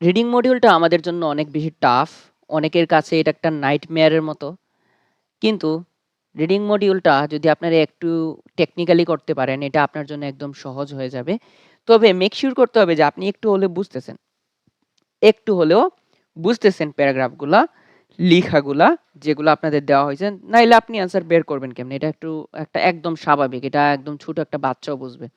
Reading মডিউলটা আমাদের জন্য অনেক বেশি টাফ। অনেকের কাছে এটা একটা নাইটমেয়ারের মতো। কিন্তু রিডিং মডিউলটা যদি আপনারা একটু টেকনিক্যালি করতে পারেন, এটা আপনার জন্য একদম সহজ হয়ে যাবে। তবে মেক সিউর করতে হবে যে আপনি একটু হলেও বুঝতেছেন। একটু হলেও বুঝতেছেন প্যারাগ্রাফগুলা, লিখাগুলা যেগুলো আপনাদের দেওয়া হয়েছে। নাইলে আপনি অ্যান্সার বের করবেন কেমনে? এটা একটা একদম স্বাভাবিক। এটা একদম ছোট একটা বাচ্চাও বুঝবে।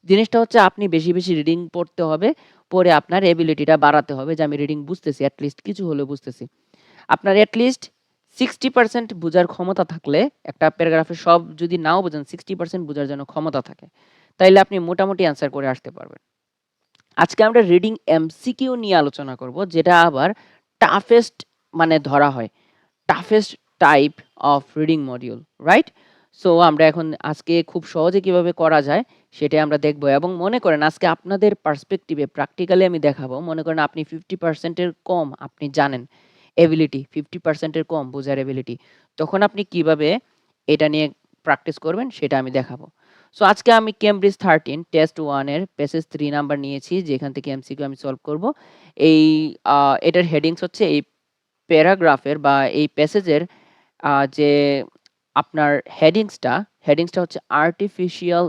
জিনিসটা হচ্ছে আপনি বেশি, বেশি রিডিং পড়তে হবে। পড়ে আপনার এবিলিটিটা বাড়াতে হবে যে আমি রিডিং বুঝতেছি, এট লিস্ট কিছু হলেও বুঝতেছি। আপনার এট লিস্ট 60% বুঝার ক্ষমতা থাকলে, একটা প্যারাগ্রাফের সব যদি নাও বোঝেন, 60% বুঝার যেন ক্ষমতা থাকে। তাইলে আপনি মোটামুটি অ্যান্সার করে আসতে পারবেন। আজকে আমরা রিডিং এমসিকিউ নিয়ে আলোচনা করব, যেটা আবার টাফেস্ট মানে ধরা হয়। Toughest type of reading module, right? So আমরা এখন আজকে খুব সহজে কিভাবে করা যায় সেটাই আমরা দেখব। এবং মনে করেন আজকে আপনাদের পার্সপেক্টিভে প্র্যাকটিক্যালি আমি দেখাবো। মনে করেন আপনি 50% এর কম আপনি জানেন এবিলিটি, 50% এর কম বোঝার এবিলিটি। তখন আপনি কিভাবে এটা নিয়ে প্র্যাকটিস করবেন সেটা আমি দেখাবো। সো আজকে আমি কেমব্রিজ 13 টেস্ট 1 এর পেসেজ 3 নাম্বার নিয়েছি, যেখান থেকে এমসিকিউ আমি সলভ করব। এই এটার হেডিংস হচ্ছে এই প্যারাগ্রাফের বা এই প্যাসেজের যে আপনার হেডিংসটা হচ্ছে আর্টিফিশিয়াল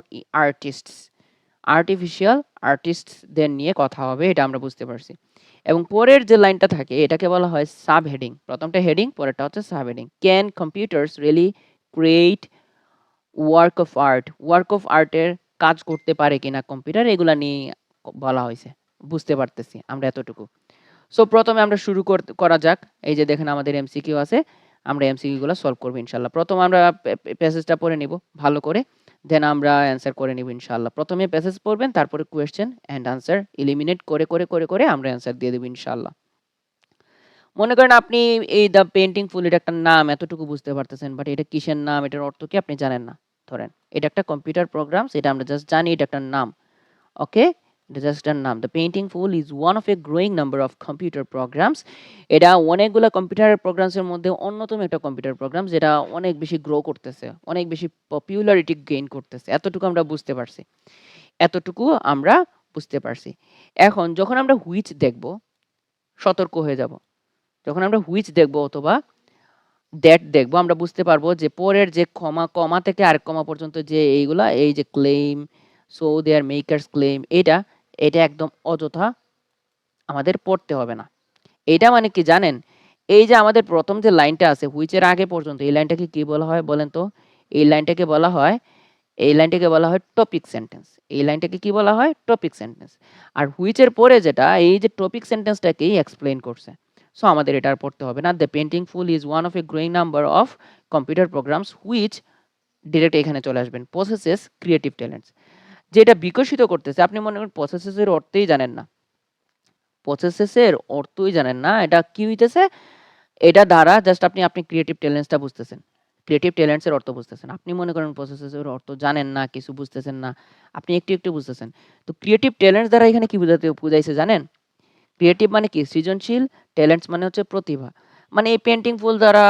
আর্টিস্টদের নিয়ে কথা হবে, এটা আমরা বুঝতে পারছি। এবং পরের যে লাইনটা থাকে এটাকে বলা হয় সাব হেডিং। প্রথমটা হেডিং, পরেরটা হচ্ছে sub heading. Can computers really create work of আর্টের কাজ করতে পারে কিনা কম্পিউটার, এগুলা নিয়ে বলা হয়েছে। বুঝতে পারতেছি আমরা এতটুকু। সো প্রথমে আমরা শুরু করা যাক। এই যে দেখেন আমাদের এমসিকিউ আছে। আমরা এমসিকিউ গুলো সলভ করব ইনশাআল্লাহ। প্রথম আমরা প্যাসেজটা পড়ে নিব ভালো করে। দেন আমরা অ্যান্সার করে নিব ইনশাআল্লাহ। প্রথমে প্যাসেজ পড়বেন, তারপরে কোয়েশ্চেন এন্ড আনসার এলিমিনেট করে আমরা অ্যান্সার দিয়ে দেব ইনশাআল্লাহ। মনে করেন আপনি এই দ্য পেইন্টিং ফুল, এটা একটা নাম, এতটুকু বুঝতে পারতেছেন, বাট এটা কিসের নাম, এটার অর্থ কি আপনি জানেন না। ধরেন এটা একটা কম্পিউটার প্রোগ্রাম, সেটা আমরা জাস্ট জানি এটা একটা নাম। ওকে, এটা জাস্ট এর নাম। The painting full is one of a growing number of computer programs. এটা অনেকগুলো কম্পিউটার প্রোগ্রামসের মধ্যে অন্যতম একটা কম্পিউটার প্রোগ্রাম, যেটা অনেক বেশি গ্রো করতেছে, অনেক বেশি পপুলারিটি গেইন করতেছে। এতটুকু আমরা বুঝতে পারছি। এতটুকু আমরা বুঝতে পারছি। এখন যখন আমরা হুইচ দেখব, সতর্ক হয়ে যাব। যখন আমরা হুইচ দেখব অথবা দ্যাট দেখব, আমরা বুঝতে পারবো যে পরের যে কমা থেকে আরেক কমা পর্যন্ত যে এইগুলা, এই যে claim, so their makers claim, এটা একদম অযথা আমাদের পড়তে হবে না। এটা মানে কি জানেন? এই যে আমাদের প্রথম যে লাইনটা আছে হুইচ এর আগে পর্যন্ত, এই লাইনটাকে কি বলা হয় বলেন তো? এই লাইনটাকে বলা হয় এই লাইনটাকে বলা হয় টপিক সেন্টেন্স। এই লাইনটাকে কি বলা হয়? Topic sentence. আর হুইচ এর পরে যেটা, এই যে টপিক সেন্টেন্সটাকেই এক্সপ্লেইন করছে। সো আমাদের এটা আর পড়তে হবে না। The painting full is one of a growing number of computer programs which, direct এখানে চলে আসবেন, প্রসেসেস ক্রিয়েটিভ ট্যালেন্টস। যেটা বিকশিত করতেছে। আপনি মনে করেন প্রসেসেস এর অর্থই জানেন না। প্রসেসেস এর অর্থই জানেন না। এটা কি হইতেছে? এটা দ্বারা জাস্ট আপনি ক্রিয়েটিভ ট্যালেন্টসটা বুঝতেছেন। ক্রিয়েটিভ ট্যালেন্টস এর অর্থ বুঝতেছেন। আপনি মনে করেন প্রসেসেস এর অর্থ জানেন না, কিছু বুঝতেছেন না। আপনি একটু বুঝতেছেন। তো ক্রিয়েটিভ ট্যালেন্টস দ্বারা এখানে কি বুঝাইছে জানেন? ক্রিয়েটিভ মানে কি? সৃজনশীল, ট্যালেন্টস মানে হচ্ছে প্রতিভা। মানে এই পেইন্টিং ফুল দ্বারা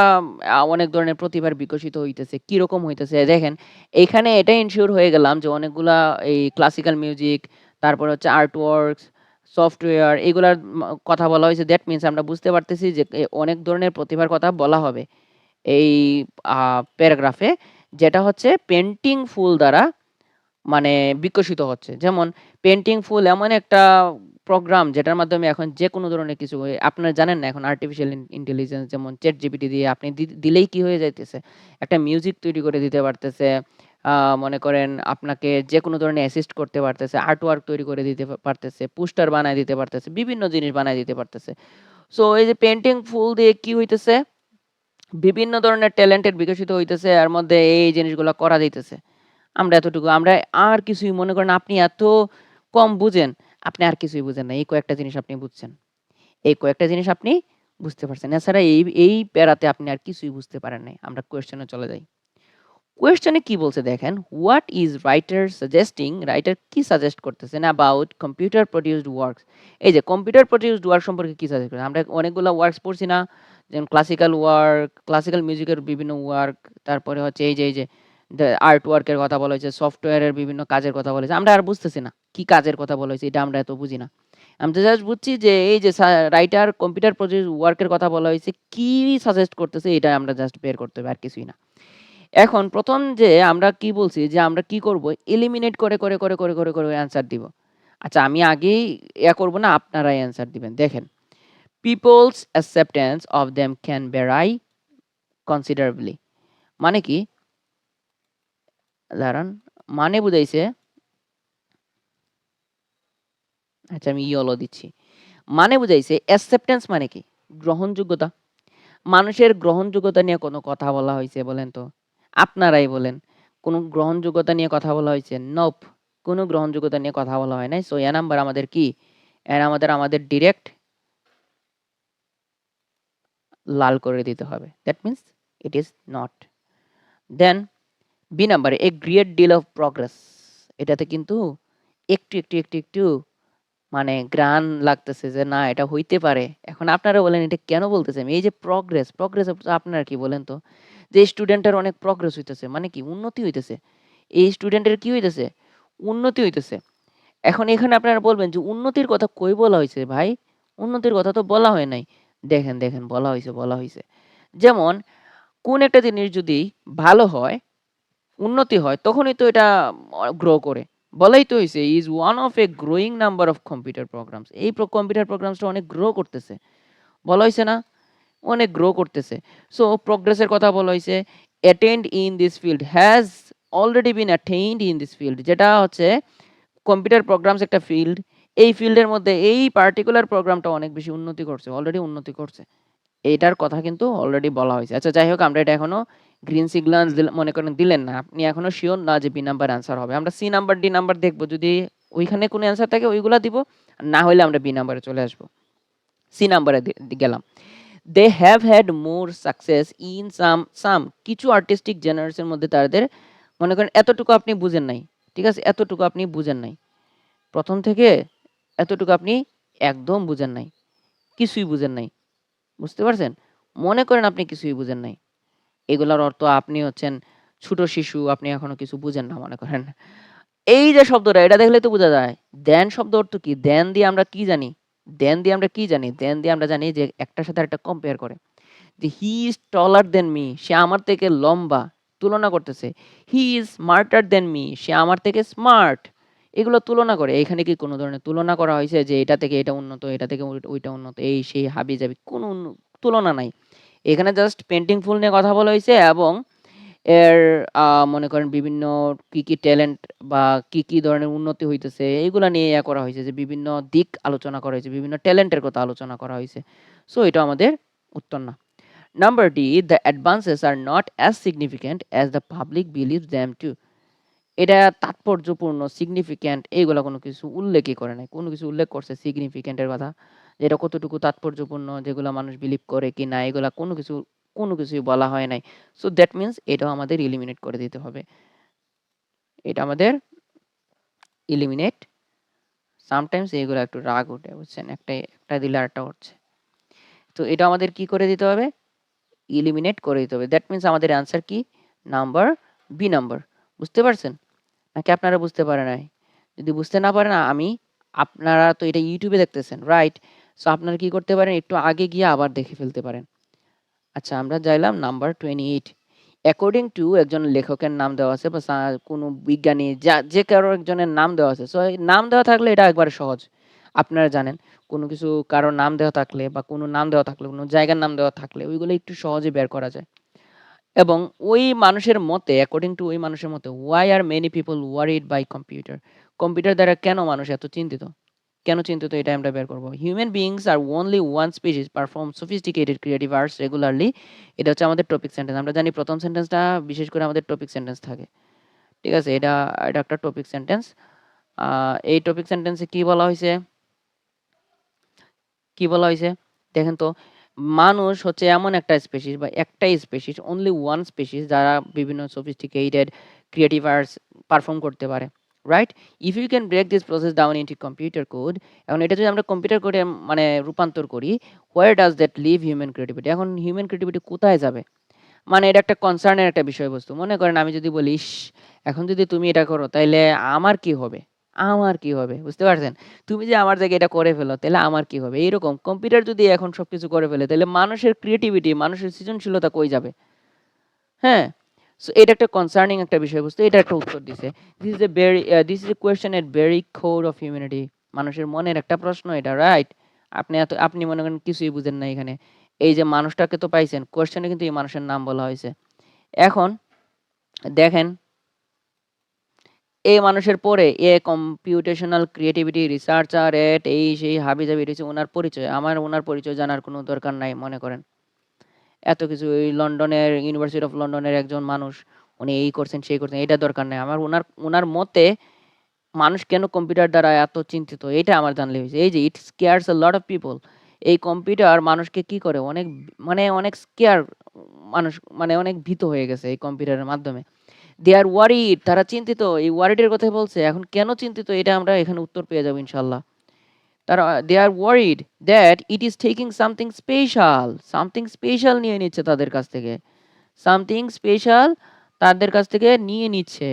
অনেক ধরনের প্রতিভার বিকশিত হইতেছে। কিরকম হইতেছে? দেখেন, এইখানে এটা এনশিওর হয়ে গেলাম যে অনেকগুলা এই ক্লাসিক্যাল মিউজিক, তারপরে হচ্ছে আর্ট ওয়ার্কস, সফটওয়্যার, এগুলার কথা বলা হয়েছে। দ্যাট মিনস আমরা বুঝতে পারতেছি যে অনেক ধরনের প্রতিভার কথা বলা হবে এই প্যারাগ্রাফে, যেটা হচ্ছে পেইন্টিং ফুল দ্বারা মানে বিকশিত হচ্ছে। যেমন পেইন্টিং ফুল এমন একটা প্রোগ্রাম যেটার মাধ্যমে এখন যেকোনো ধরনের কিছু আপনারা জানেন না, এখন আর্টিফিশিয়াল ইন্টেলিজেন্স যেমন ChatGPT দিয়ে আপনি দিলেই কি হয়ে যাইতেছে? একটা মিউজিক তৈরি করে দিতে পারতেছে। মনে করেন আপনাকে যেকোনো ধরনের অ্যাসিস্ট করতে পারতেছে, আর্ট ওয়ার্ক তৈরি করে দিতে পারতেছে, পোস্টার বানায় দিতে পারতেছে, বিভিন্ন জিনিস বানায় দিতে পারতেছে। সো এই যে পেইন্টিং ফুল দিয়ে কি হইতেছে? বিভিন্ন ধরনের ট্যালেন্টেড বিকশিত হইতেছে। এর মধ্যে এই জিনিসগুলা করা যাইতেছে। আমরা আর কিছুই, মনে করেন আপনি এত কম বুঝেন, আপনি আর কিছুই বুঝেন না। এই কয়েকটা জিনিস আপনি বুঝছেন। এই কয়েকটা জিনিস আপনি বুঝতে পারছেন। এছাড়া এই প্যারাতে আপনি আর কিছুই বুঝতে পারেন নাই। আমরা কোয়েশ্চেনে চলে যাই। কোয়েশ্চেনে কি বলছে দেখেন, what is writer suggesting? Writer কি সাজেস্ট করতেছেন অ্যাবাউট কম্পিউটার প্রডিউসড ওয়ার্কস? এই যে কম্পিউটার প্রডিউসড ওয়ার্ক সম্পর্কে কি সাজেস্ট করেন? আমরা অনেকগুলা ওয়ার্কস পড়ছি না? যেমন ক্লাসিক্যাল ওয়ার্ক, ক্লাসিক্যাল মিউজিকের বিভিন্ন ওয়ার্ক, তারপরে হচ্ছে এই যে আর্ট ওয়ার্কের কথা বলা হয়েছে, সফটওয়্যারের বিভিন্ন কাজের কথা বলা হয়েছে। আমরা আর বুঝতেছি না কি কাজের কথা বলা হয়েছে, এটা আমরা এত বুঝি না। আমি তো জাস্ট বুঝছি যে এই যে রাইটার কম্পিউটার প্রজেক্ট ওয়ার্কের কথা বলা হয়েছে, কি সাজেস্ট করতেছে এটা আমরা জাস্ট বের করতে হবে, আর কিছুই না। এখন প্রথম যে আমরা কি বলছি যে আমরা কি করব, এলিমিনেট করে অ্যান্সার দিব। আচ্ছা আমি আগেই করব না, আপনারাই অ্যান্সার দিবেন। দেখেন, people's acceptance of them can vary considerably. মানে কি, দাঁড়ান, মানে বুঝাইছে, আচ্ছা আমি ইয়েলো দিচ্ছি। মানে বুঝাইছে অ্যাকসেপ্টেন্স মানে কি, গ্রহণযোগ্যতা। মানুষের গ্রহণযোগ্যতা নিয়ে কোনো কথা বলা হয়েছে বলেন তো? আপনারাই বলেন। কোনো গ্রহণযোগ্যতা নিয়ে কথা বলা হয়েছে? নোপ। কোনো গ্রহণযোগ্যতা নিয়ে কথা বলা হয় নাই। সো এ নাম্বার আমাদের কি? আমাদের ডিরেক্ট লাল করে দিতে হবে। That means it is not. Then B number, a great deal of progress. এটাতে কিন্তু একটু মানে গ্রান লাগতেছে যে না এটা হইতে পারে। এখন আপনারা বলেন এটা কেন বলতেছি আমি? এই যে প্রগ্রেস আপনারা কি বলেন তো? যে স্টুডেন্টের অনেক প্রগ্রেস হইতেছে মানে কি, উন্নতি হইতেছে। এই স্টুডেন্টের কি হইতেছে? উন্নতি হইতেছে। এখন এখানে আপনারা বলবেন যে উন্নতির কথা কই বলা হয়েছে ভাই? উন্নতির কথা তো বলা হয় নাই। দেখেন বলা হয়েছে। যেমন কোন একটা জিনিস যদি ভালো হয়, উন্নতি হয়, তখনই তো এটা গ্রো করে। বলাই তো হইছে is one of a growing number of computer programs. এই কম্পিউটার প্রোগ্রামসটা অনেক গ্রো করতেছে। বলা হইছে না? অনেক গ্রো করতেছে। সো প্রোগ্রেসের কথা বলা হইছে। Attend in this field has already been attained in this field, যেটা হচ্ছে কম্পিউটার প্রোগ্রামস একটা ফিল্ড। এই ফিল্ডের মধ্যে এই পার্টিকুলার প্রোগ্রামটা অনেক বেশি উন্নতি করছে, অলরেডি উন্নতি করছে। এইটার কথা কিন্তু অলরেডি বলা হয়েছে। আচ্ছা যাই হোক, আমরা এটা এখনো গ্রিন সিগন্যাল মনে করেন দিলেন না, আপনি এখনো শিওর না যে বি নাম্বার অ্যান্সার হবে। আমরা সি নাম্বার ডি নাম্বার দেখবো, যদি ওইখানে কোনো অ্যান্সার থাকে ওইগুলা দিব, না হলে আমরা বি নাম্বারে চলে আসবো। সি নাম্বারে গেলাম। They have had more success in some, কিছু আর্টিস্টিক জেনারেসের মধ্যে তাদের, মনে করেন এতটুকু আপনি বুঝেন নাই, ঠিক আছে, এতটুকু আপনি বুঝেন নাই, প্রথম থেকে এতটুকু আপনি একদম বুঝেন নাই, কিছুই বুঝেন নাই, বুঝতে পারছেন? মনে করেন আপনি কিছুই বুঝেন নাই, এগুলার অর্থ আপনি হচ্ছেন ছোট শিশু, আপনি এখনো কিছু বুঝেন না মনে করেন। এই যে শব্দটা, এটা দেখলে তো বোঝা যায়। দেন শব্দ অর্থ কি? দেন দিয়ে আমরা কি জানি? দেন দিয়ে আমরা জানি যে একটার সাথে একটা কম্পেয়ার করে। যে he is taller then me, সে আমার থেকে লম্বা, তুলনা করতেছে। He is smarter than me, সে আমার থেকে স্মার্ট, এগুলো তুলনা করে। এখানে কি কোনো ধরনের তুলনা করা হয়েছে যে এটা থেকে এটা উন্নত, এটা থেকে ওইটা উন্নত, এই সেই হাবি যাবি, কোনো তুলনা নাই। এখানে জাস্ট পেন্টিং ফুল নিয়ে কথা বলা হয়েছে, এবং এর মনে করেন বিভিন্ন কি ট্যালেন্ট বা কি ধরনের উন্নতি হইতেছে এইগুলা নিয়ে করা হয়েছে, যে বিভিন্ন দিক আলোচনা করা হয়েছে, বিভিন্ন ট্যালেন্টের কথা আলোচনা করা হয়েছে। সো এটা আমাদের উত্তর না। Number D, the advances are not as significant as the public believes them to. এটা তাৎপর্যপূর্ণ, সিগনিফিক্যান্ট, এইগুলা কোনো কিছু উল্লেখই করে নাই। কোনো কিছু উল্লেখ করছে সিগনিফিক্যান্টের কথা, যে এটা কতটুকু তাৎপর্যপূর্ণ, যেগুলা মানুষ বিলিভ করে কি না, এগুলা কোনো কিছুই বলা হয় নাই। সো দ্যাট মিন্স এটাও আমাদের এলিমিনেট করে দিতে হবে। এটা আমাদের এলিমিনেট। সামটাইমস এগুলো একটু রাগ ওঠে, বুঝছেন? একটা দিলে আরেকটা হচ্ছে। তো এটা আমাদের কি করে দিতে হবে? এলিমিনেট করে দিতে হবে। দ্যাট মিন্স আমাদের অ্যান্সার কি? Number B number. বুঝতে পারছেন? নাকি আপনারা বুঝতে পারেন নাই? যদি বুঝতে না পারেন, আপনারা তো এটা ইউটিউবে দেখতেছেন, রাইট? সো আপনারা কি করতে পারেন, একটু আগে গিয়ে আবার দেখে ফেলতে পারেন। আচ্ছা আমরা যাইলাম নাম্বার 28। অ্যাকর্ডিং টু একজন লেখকের নাম দেওয়া আছে, বা কোনো বিজ্ঞানী, যে কারো একজনের নাম দেওয়া আছে। সো নাম দেওয়া থাকলে এটা একবারে সহজ। আপনারা জানেন কোনো কিছু কারোর নাম দেওয়া থাকলে, বা কোনো নাম দেওয়া থাকলে, কোনো জায়গার নাম দেওয়া থাকলে ওইগুলো একটু সহজে বের করা যায়। এবং ওই মানুষের মতে, অ্যাকর্ডিং টু ওই মানুষের মতে, why are many people worried by computer. Computer দ্বারা কেন মানুষ এত চিন্তিত? কেন চিন্তিত এটা আমরা বের করব। হিউম্যান বিইংস আর only one species perform sophisticated creative arts regularly. এটা হচ্ছে আমাদের টপিক সেন্টেন্স। আমরা জানি প্রথম সেন্টেন্সটা বিশেষ করে আমাদের টপিক সেন্টেন্স থাকে, ঠিক আছে? এটা এটা একটা টপিক সেন্টেন্স। এই টপিক সেন্টেন্সে কি বলা হয়েছে, দেখেন তো, মানুষ হচ্ছে এমন একটা স্পেসিস, বা একটাই স্পেসিস, অনলি ওয়ান স্পেসিস, যারা বিভিন্ন সফিস্টিকেটেড ক্রিয়েটিভ আর্টস পারফর্ম করতে পারে, right? If you can break this process down into computer code, এখন এটা যদি আমরা কম্পিউটার কোডে মানে রূপান্তর করি, where does that leave human creativity? এখন হিউম্যান ক্রিয়েটিভিটি কোথায় যাবে? মানে এটা একটা কনসার্নের একটা বিষয়বস্তু। মনে করেন আমি যদি বলি, ইস, এখন যদি তুমি এটা করো তাইলে আমার কি হবে? আমার কি হবে? বুঝতে পারছেন? তুমি যে আমার জায়গায় এটা করে ফেলো, তাহলে আমার কি হবে? এইরকম কম্পিউটার যদি এখন সবকিছু করে ফেলে, তাহলে মানুষের ক্রিয়েটিভিটি, মানুষের সৃজনশীলতা কই যাবে? হ্যাঁ? সো এটা একটা কনসার্নিং একটা বিষয়বস্তু। এটা একটা উত্তর দিছে। This is a question at very core of humanity. মানুষের মনের একটা প্রশ্ন এটা, রাইট? আপনি মনে করেন কিছুই বুঝেন না এখানে। এই যে মানুষটাকে তো পাইছেন, কোয়েশ্চেনে কিন্তু এই মানুষের নাম বলা হয়েছে। এখন দেখেন এই মানুষের পরে কম্পিউটেশনাল ক্রিয়েটিভিটি রিসার্চার এট এই সেই হাবিজাবি এটা হচ্ছে ওনার পরিচয়। আমার ওনার পরিচয় জানার কোনো দরকার নাই মনে করেন। এত কিছু এই লন্ডনের ইউনিভার্সিটি অফ লন্ডনের একজন মানুষ, উনি এই করছেন সেই করছেন, এটা দরকার নাই। আমার ওনার মতে মানুষ কেন কম্পিউটার দ্বারা এত চিন্তিত এটা আমার জানলে হয়েছে। এই যে ইট স্কেয়ারস আ লট অফ পিপল। এই কম্পিউটার মানুষকে কি করে অনেক মানে অনেক স্কেয়ার, মানুষ মানে অনেক ভীত হয়ে গেছে এই কম্পিউটারের মাধ্যমে। দে আর ওয়ারিড, তারা চিন্তিত। এই ওয়ারিড এর কথাই বলছে। এখন কেন চিন্তিত এটা আমরা এখানে উত্তর পেয়ে যাবো ইনশাল্লাহ। তারা they are worried that it is taking something special নিয়ে নিচ্ছে তাদের কাছ থেকে। সামথিং স্পেশাল তাদের কাছ থেকে নিয়ে নিচ্ছে।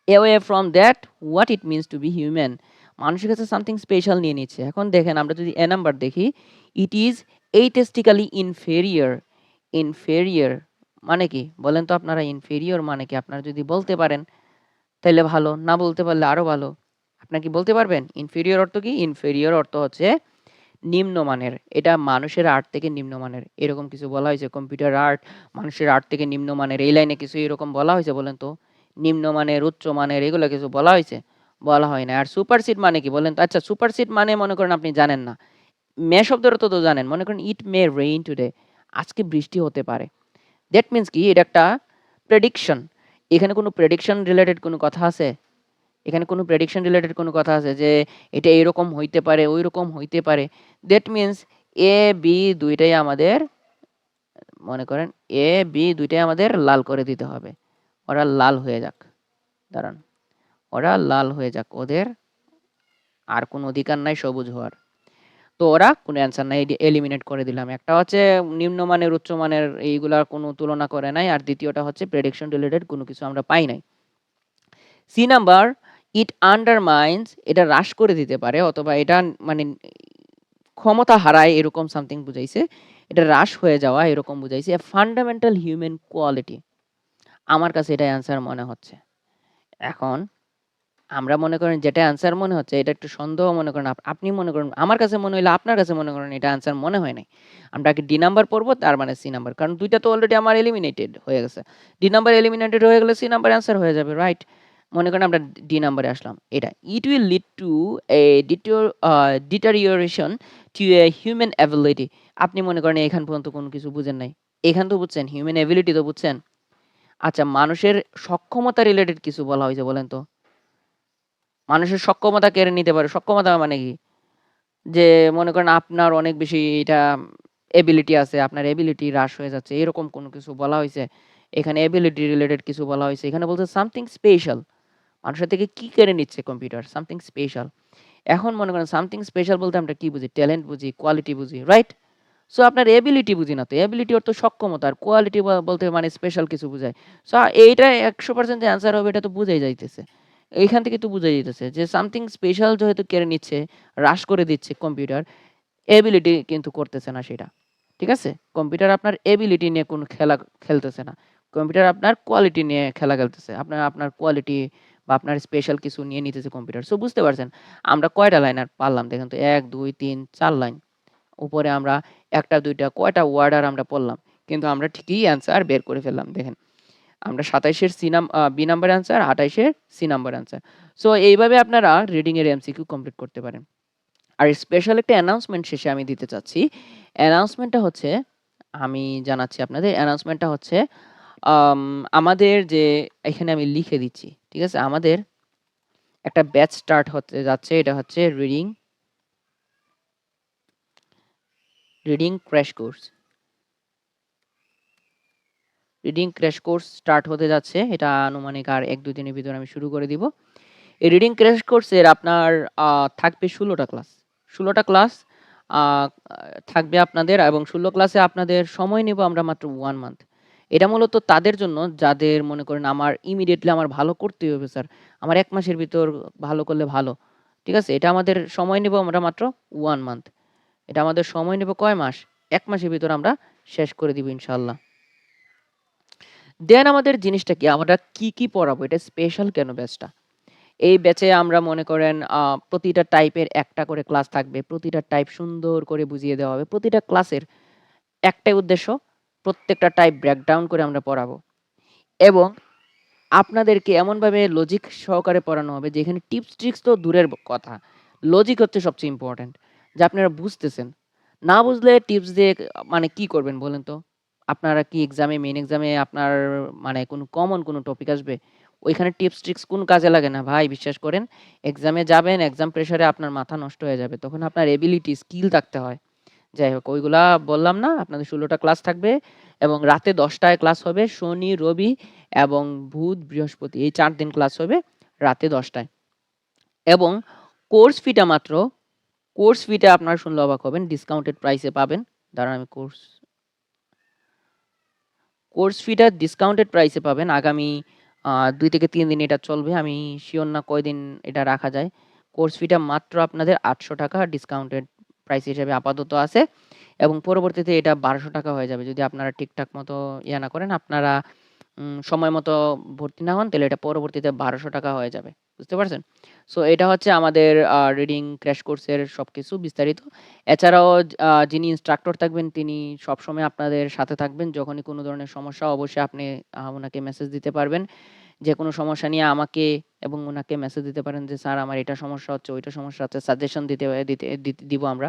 Away from that what it means to be human. মানুষের কাছে সামথিং স্পেশাল নিয়ে নিচ্ছে। এখন দেখেন আমরা যদি এ নাম্বার দেখি, ইট ইজ এইটেস্টিক্যালি ইনফেরিয়র। ইনফেরিয়র মানে কি বলেন তো আপনারা? ইনফেরিয়র মানে কি? আপনারা যদি বলতে পারেন তাইলে ভালো, না বলতে পারলে আরো ভালো। আপনারা কি বলতে পারবেন ইনফেরিয়র অর্থ কি? ইনফেরিয়র অর্থ হচ্ছে নিম্নমানের। এটা মানুষের আর্ট থেকে নিম্নমানের এরকম কিছু বলা হয়েছে। কম্পিউটার আর্ট মানুষের আর্ট থেকে নিম্নমানের, এই লাইনে কিছু এরকম বলা হয়েছে বলেন তো? নিম্নমানের, উচ্চমানের এগুলো কিছু বলা হয়েছে? বলা হয় না। আর সুপারসিড মানে কি বলেন তো? আচ্ছা, সুপারসিড মানে মনে করেন আপনি জানেন না, মে শব্দের অর্থ তো জানেন। মনে করেন ইট মে রেইন টুডে, আজকে বৃষ্টি হতে পারে। দ্যাট মিন্স কি? এটা একটা প্রেডিকশন। এখানে কোনো প্রেডিকশন রিলেটেড কোনো কথা আছে? এখানে কোনো প্রেডিকশন রিলেটেড কোনো কথা আছে যে এটা এরকম হইতে পারে, ঐরকম হইতে পারে? দ্যাট মিন্স এ, বি দুইটাই আমাদের, মনে করেন এ, বি দুইটাই আমাদের লাল করে দিতে হবে। ওরা লাল হয়ে যাক। দাঁড়ান, ওরা লাল হয়ে যাক। ওদের আর কোনো অধিকার নাই সবুজ হওয়ার। তো ওরা কোনো অ্যান্সার নাই, এলিমিনেট করে দিলাম। একটা হচ্ছে নিম্নমানের, উচ্চমানের এইগুলার কোনো তুলনা করে নাই। আর দ্বিতীয়টা হচ্ছে প্রেডিকশন রিলেটেড কোনো কিছু আমরা পাই নাই। সি নাম্বার, ইট আন্ডারমাইন্স, এটা হ্রাস করে দিতে পারে অথবা এটা মানে ক্ষমতা হারায় এরকম সামথিং বুঝাইছে। এটা হ্রাস হয়ে যাওয়া এরকম বুঝাইছে। A fundamental human quality. আমার কাছে এটা অ্যান্সার মনে হচ্ছে। এখন আমরা মনে করেন যেটা অ্যান্সার মনে হচ্ছে এটা একটু সন্দেহ মনে করেন। আপনি মনে করেন আমার কাছে মনে হইলে আপনার কাছে মনে করেন এটা অ্যান্সার মনে হয় নাই। আমরা আগে ডি নাম্বার পড়বো, তার মানে সি নাম্বার। কারণ ২ টা তো অলরেডি আমার এলিমিনেটেড হয়ে গেছে। ডি নাম্বার এলিমিনেটেড হয়ে গেলে সি নাম্বার অ্যান্সার হয়ে যাবে, রাইট? মনে করেন আমরা ডি নাম্বারে আসলাম। এটা it will lead to a deterioration to a human ability. আপনি মনে করেন এখান পর্যন্ত কোনো কিছু বুঝেন নাই। এখান তো বুঝছেন, হিউম্যান এবিলিটি তো বুঝছেন। আচ্ছা, মানুষের সক্ষমতা রিলেটেড কিছু বলা হয়েছে বলেন তো? মানুষের সক্ষমতা কেড়ে নিতে পারে। সক্ষমতা মানে কি? যে মনে করেন আপনার অনেক বেশি এটা এবিলিটি আছে, আপনার এবিলিটি হ্রাস হয়ে যাচ্ছে। এরকম কোনো কিছু বলা হইছে? এখানে এবিলিটি রিলেটেড কিছু বলা হইছে। এখানে বলছে সামথিং স্পেশাল। মানুষের থেকে কি কেড়ে নিচ্ছে কম্পিউটার? Something special. এখন মনে করেন সামথিং স্পেশাল বলতে আমরা কি বুঝি? ট্যালেন্ট বুঝি, কোয়ালিটি বুঝি, রাইট? সো আপনার এবিলিটি বুঝি না তো। এবিলিটি অর্থ সক্ষমতা, আর কোয়ালিটি বলতে মানে স্পেশাল কিছু বুঝায়। সো এইটা ১০০% যে অ্যান্সার হবে এটা তো বুঝাই যাইতেছে। এইখান থেকে তো বুঝাই যাইতেছে যে সামথিং স্পেশাল যেহেতু কেড়ে নিচ্ছে, হ্রাস করে দিচ্ছে কম্পিউটার, এবিলিটি কিন্তু করতেছে না সেটা। ঠিক আছে? কম্পিউটার আপনার এবিলিটি নিয়ে কোনো খেলা খেলতেছে না। কম্পিউটার আপনার কোয়ালিটি নিয়ে খেলা খেলতেছে। আপনার কোয়ালিটি বা আপনার স্পেশাল কিছু নিয়ে নিতেছে কম্পিউটার। সো বুঝতে পারছেন আমরা কয়টা লাইন আর পারলাম দেখেন তো? ১, ২, ৩, ৪ লাইন। উপরে আমরা ১ টা ২ টা কয়টা ওয়ার্ড আর আমরা পড়লাম। কিন্তু আমরা ঠিকই অ্যান্সার বের করে ফেললাম। দেখেন আমরা ২৭ এর বি নাম্বার অ্যান্সার, ২৮ এর সি নাম্বার অ্যান্সার। সো এইভাবে আপনারা রিডিং এর এমসিকিউ কমপ্লিট করতে পারেন। আর স্পেশাল একটা অ্যানাউন্সমেন্ট শেষে আমি দিতে চাচ্ছি। অ্যানাউন্সমেন্টটা হচ্ছে, আমি জানাচ্ছি আপনাদের অ্যানাউন্সমেন্টটা হচ্ছে আম আমাদের যে এখানে আমি লিখে দিচ্ছি। ঠিক আছে? আমাদের একটা ব্যাচ স্টার্ট হতে যাচ্ছে। এটা হচ্ছে reading crash course. Reading crash course start হতে যাচ্ছে। এটা আনুমানিক আর ১-২ দিনের ভিতরে আমি শুরু করে দিব। এই রিডিং ক্র্যাশ কোর্সের আপনার থাকবে ১৬ টা ক্লাস। ১৬ টা ক্লাস আ থাকবে আপনাদের, এবং ১৬ ক্লাসে আপনাদের সময় নিব আমরা মাত্র 1 মান্থ। এটা মূলত তাদের জন্য যাদের মনে করেন আমার ইমিডিয়েটলি আমার ভালো করতেই হবে স্যার। আমার ১ মাসের ভিতর ভালো করলে ভালো। ঠিক আছে? এটা আমাদের সময় নেব আমরা মাত্র 1 মান্থ। এটা আমাদের সময় নেব কয় মাস? ১ মাসের ভিতর আমরা শেষ করে দিব ইনশাআল্লাহ। দেন আমাদের জিনিসটা কি? আমরা কি পড়াবো? এটা স্পেশাল কেন ব্যাচটা? এই ব্যাচে আমরা মনে করেন প্রতিটা টাইপের একটা করে ক্লাস থাকবে। প্রতিটা টাইপ সুন্দর করে বুঝিয়ে দেওয়া হবে। প্রতিটা ক্লাসের একটাই উদ্দেশ্য, প্রত্যেকটা টাইপ ব্রেকডাউন করে আমরা পড়াবো। এবং আপনাদেরকে এমনভাবে লজিক সহকারে পড়ানো হবে যেখানে টিপস ট্রিক্স তো দূরের কথা। লজিক হচ্ছে সবচেয়ে ইম্পোর্টেন্ট। যে আপনারা বুঝতেছেন। না বুঝলে টিপস দিয়ে মানে কি করবেন বলেন তো? আপনারা কি মেইন এক্সামে আপনার মানে কোনো কমন কোনো টপিক আসবে? ওইখানে টিপস ট্রিক্স কোন কাজে লাগে না ভাই বিশ্বাস করেন। এক্সামে যাবেন, এক্সাম প্রেশারে আপনার মাথা নষ্ট হয়ে যাবে। তখন আপনার এবিলিটি, স্কিল থাকতে হয়। যাই হোক ওইগুলা বললাম না। আপনাদের ১৬ টা ক্লাস থাকবে এবং রাতে ১০ টায় ক্লাস হবে। শনি, রবি এবং বুধ, বৃহস্পতি এই ৪ দিন ক্লাস হবে রাতে ১০ টায়। এবং কোর্স ফিটা মাত্র কোর্স ফিটা আপনারা শুনলে অবাক হবেন। ডিসকাউন্টেড প্রাইসে পাবেন। দাঁড়ান আমি কোর্স ফিটা ডিসকাউন্টেড প্রাইসে পাবেন। আগামী ২ থেকে ৩ দিন এটা চলবে। আমি সিওর না কয়দিন এটা রাখা যায়। কোর্স ফিটা মাত্র আপনাদের ৳৮০০ ডিসকাউন্টেড প্রাইস হিসেবে আপাতত আছে এবং পরবর্তীতে এটা ৳১২০০ হয়ে যাবে। যদি আপনারা ঠিকঠাক মতো ইয়া না করেন, আপনারা সময় মতো ভর্তি না হন তাহলে এটা পরবর্তীতে ৳১২০০ হয়ে যাবে। বুঝতে পারছেন? সো এটা হচ্ছে আমাদের রিডিং ক্র্যাশ কোর্সের সবকিছু বিস্তারিত। এছাড়াও যিনি ইন্সট্রাক্টর থাকবেন তিনি সবসময় আপনাদের সাথে থাকবেন। যখনই কোনো ধরনের সমস্যা অবশ্যই আপনি উনাকে মেসেজ দিতে পারবেন। যেকোনো সমস্যা নিয়ে আমাকে এবং উনাকে মেসেজ দিতে পারেন যে, "স্যার আমার এটা সমস্যা হচ্ছে, ওইটা সমস্যা হচ্ছে।" সাজেশন দিতে দিতে দিতে দিব আমরা।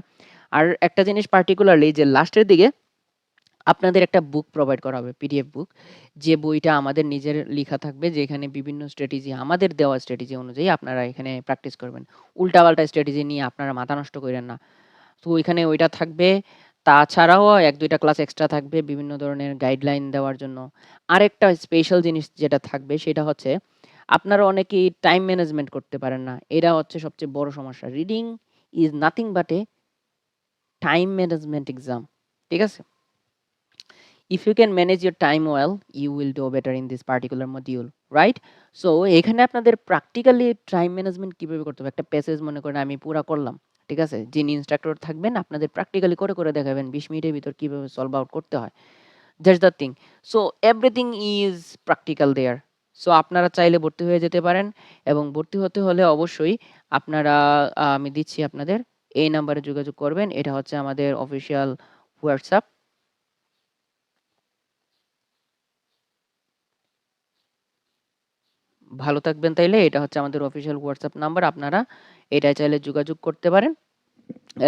আর একটা জিনিস পার্টিকুলারলি যে লাস্টের দিকে আপনাদের একটা বুক প্রোভাইড করা হবে, পিডিএফ বুক। যে বইটা আমাদের নিজের লিখা থাকবে যেখানে বিভিন্ন স্ট্র্যাটেজি আমাদের দেওয়া স্ট্র্যাটেজি অনুযায়ী আপনারা এখানে প্র্যাকটিস করবেন। উল্টাপাল্টা স্ট্র্যাটেজি নিয়ে আপনারা মাথা নষ্ট কইরেন না। তো ওইখানে ওইটা থাকবে। তাছাড়াও ১-২ টা ক্লাস এক্সট্রা থাকবে বিভিন্ন ধরনের গাইডলাইন দেওয়ার জন্য। আরেকটা স্পেশাল জিনিস যেটা থাকবে সেটা হচ্ছে আপনারা অনেকেই টাইম ম্যানেজমেন্ট করতে পারেন না। এটা হচ্ছে সবচেয়ে বড় সমস্যা। Reading is nothing but A time management exam. ঠিক আছে? If you can manage your time well, you will do better in this particular module, right? So এখানে আপনাদের প্র্যাকটিক্যালি টাইম ম্যানেজমেন্ট কিভাবে করতে হবে? একটা প্যাসেজ মনে করেন আমি পুরা করলাম। ঠিক আছে? যিনি ইন্সট্রাক্টর থাকবেন আপনাদের প্র্যাকটিক্যালি করে দেখাবেন ২০ মিনিটের ভিতর কিভাবে সলভ আউট করতে হয়। That's the thing. So everything is practical there. So আপনারা চাইলে ভর্তি হয়ে যেতে পারেন এবং ভর্তি হতে হলে অবশ্যই আপনারা আমি দিচ্ছি আপনাদের এই নাম্বারে যোগাযোগ করবেন। এটা হচ্ছে আমাদের অফিসিয়াল WhatsApp। ভালো থাকবেন তাইলে। এটা হচ্ছে আমাদের অফিসিয়াল WhatsApp নাম্বার। আপনারা এটায় চাইলে যোগাযোগ করতে পারেন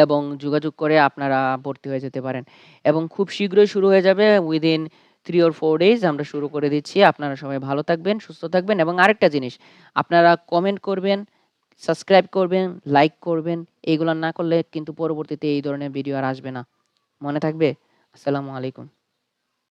এবং যোগাযোগ করে আপনারা ভর্তি হয়ে যেতে পারেন। এবং খুব শীঘ্রই শুরু হয়ে যাবে within 3 or 4 days আমরা শুরু করে দিচ্ছি। আপনারা সবাই ভালো থাকবেন, সুস্থ থাকবেন এবং আরেকটা জিনিস আপনারা কমেন্ট করবেন, সাবস্ক্রাইব করবেন, লাইক করবেন। এগুলা না করলে কিন্তু পরবর্তীতে এই ধরনের ভিডিও আর আসবে না। মনে থাকবে? আসসালামু আলাইকুম।